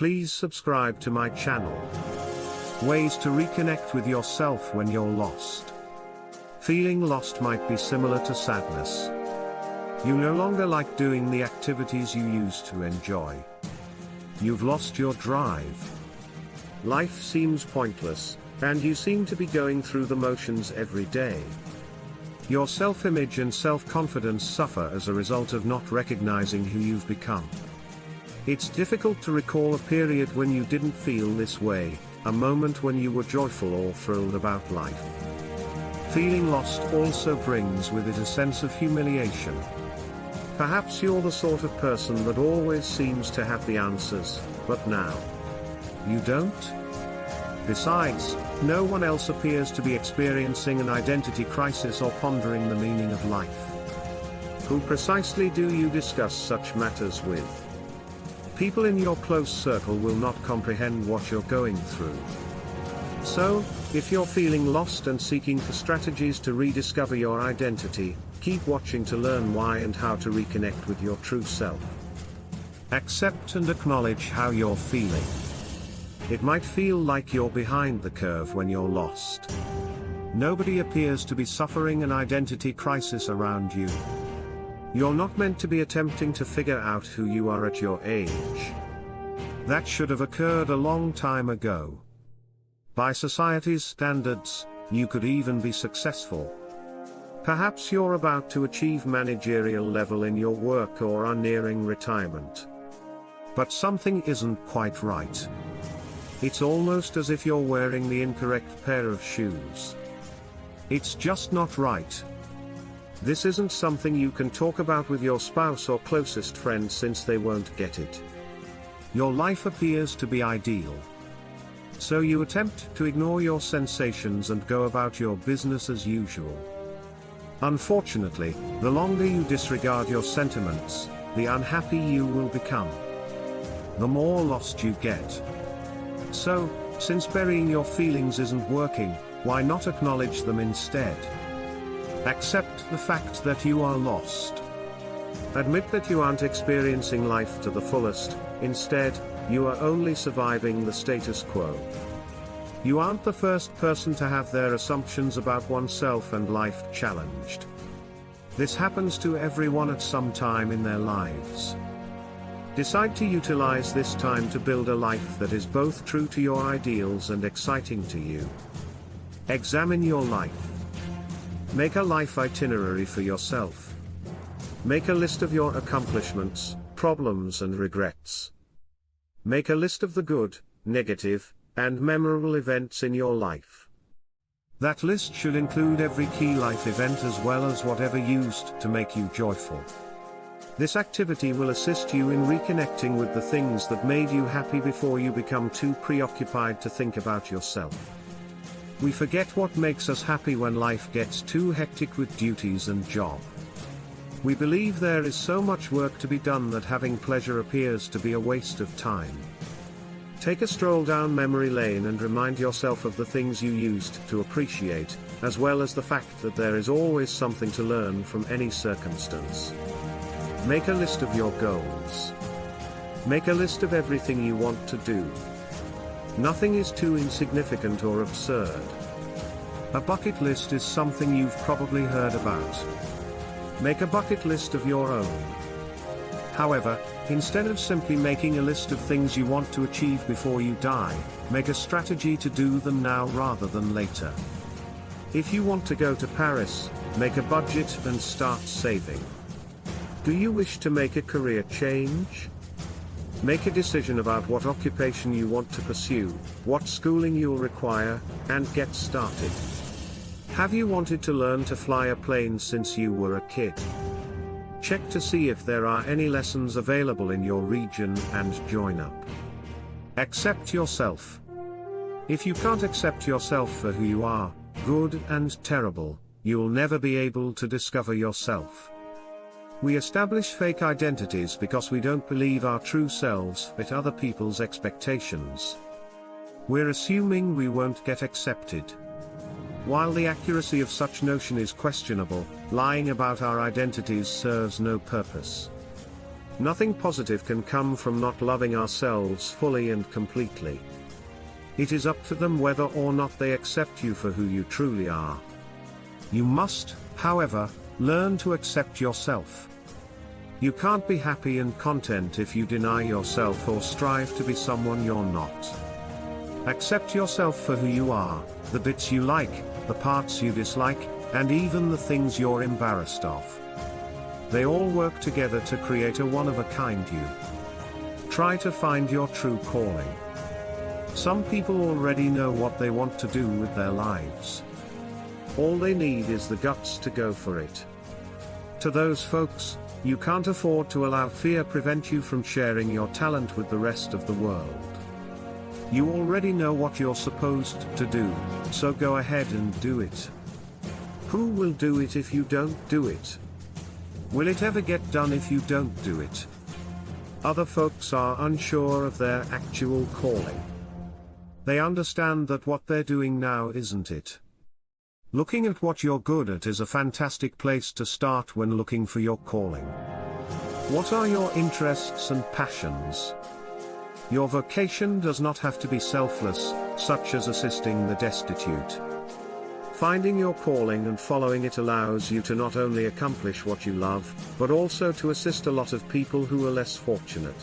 Please subscribe to my channel. Ways to reconnect with yourself when you're lost. Feeling lost might be similar to sadness. You no longer like doing the activities you used to enjoy. You've lost your drive. Life seems pointless, and you seem to be going through the motions every day. Your self-image and self-confidence suffer as a result of not recognizing who you've become. It's difficult to recall a period when you didn't feel this way, a moment when you were joyful or thrilled about life. Feeling lost also brings with it a sense of humiliation. Perhaps you're the sort of person that always seems to have the answers, but now you don't? Besides, no one else appears to be experiencing an identity crisis or pondering the meaning of life. Who precisely do you discuss such matters with? People in your close circle will not comprehend what you're going through. So, if you're feeling lost and seeking for strategies to rediscover your identity, keep watching to learn why and how to reconnect with your true self. Accept and acknowledge how you're feeling. It might feel like you're behind the curve when you're lost. Nobody appears to be suffering an identity crisis around you. You're not meant to be attempting to figure out who you are at your age. That should have occurred a long time ago. By society's standards, you could even be successful. Perhaps you're about to achieve managerial level in your work or are nearing retirement. But something isn't quite right. It's almost as if you're wearing the incorrect pair of shoes. It's just not right. This isn't something you can talk about with your spouse or closest friend since they won't get it. Your life appears to be ideal. So you attempt to ignore your sensations and go about your business as usual. Unfortunately, the longer you disregard your sentiments, the unhappy you will become. The more lost you get. So, since burying your feelings isn't working, why not acknowledge them instead? Accept the fact that you are lost. Admit that you aren't experiencing life to the fullest, instead, you are only surviving the status quo. You aren't the first person to have their assumptions about oneself and life challenged. This happens to everyone at some time in their lives. Decide to utilize this time to build a life that is both true to your ideals and exciting to you. Examine your life. Make a life itinerary for yourself. Make a list of your accomplishments, problems and regrets. Make a list of the good, negative, and memorable events in your life. That list should include every key life event as well as whatever used to make you joyful. This activity will assist you in reconnecting with the things that made you happy before you become too preoccupied to think about yourself. We forget what makes us happy when life gets too hectic with duties and job. We believe there is so much work to be done that having pleasure appears to be a waste of time. Take a stroll down memory lane and remind yourself of the things you used to appreciate, as well as the fact that there is always something to learn from any circumstance. Make a list of your goals. Make a list of everything you want to do. Nothing is too insignificant or absurd. A bucket list is something you've probably heard about. Make a bucket list of your own. However, instead of simply making a list of things you want to achieve before you die, make a strategy to do them now rather than later. If you want to go to Paris, make a budget and start saving. Do you wish to make a career change? Make a decision about what occupation you want to pursue, what schooling you'll require, and get started. Have you wanted to learn to fly a plane since you were a kid? Check to see if there are any lessons available in your region and join up. Accept yourself. If you can't accept yourself for who you are, good and terrible, you'll never be able to discover yourself. We establish fake identities because we don't believe our true selves fit other people's expectations. We're assuming we won't get accepted. While the accuracy of such notion is questionable, lying about our identities serves no purpose. Nothing positive can come from not loving ourselves fully and completely. It is up to them whether or not they accept you for who you truly are. You must, however, learn to accept yourself. You can't be happy and content if you deny yourself or strive to be someone you're not. Accept yourself for who you are, the bits you like, the parts you dislike, and even the things you're embarrassed of. They all work together to create a one-of-a-kind you. Try to find your true calling. Some people already know what they want to do with their lives. All they need is the guts to go for it. To those folks, you can't afford to allow fear prevent you from sharing your talent with the rest of the world. You already know what you're supposed to do, so go ahead and do it. Who will do it if you don't do it? Will it ever get done if you don't do it? Other folks are unsure of their actual calling. They understand that what they're doing now isn't it. Looking at what you're good at is a fantastic place to start when looking for your calling. What are your interests and passions? Your vocation does not have to be selfless, such as assisting the destitute. Finding your calling and following it allows you to not only accomplish what you love, but also to assist a lot of people who are less fortunate.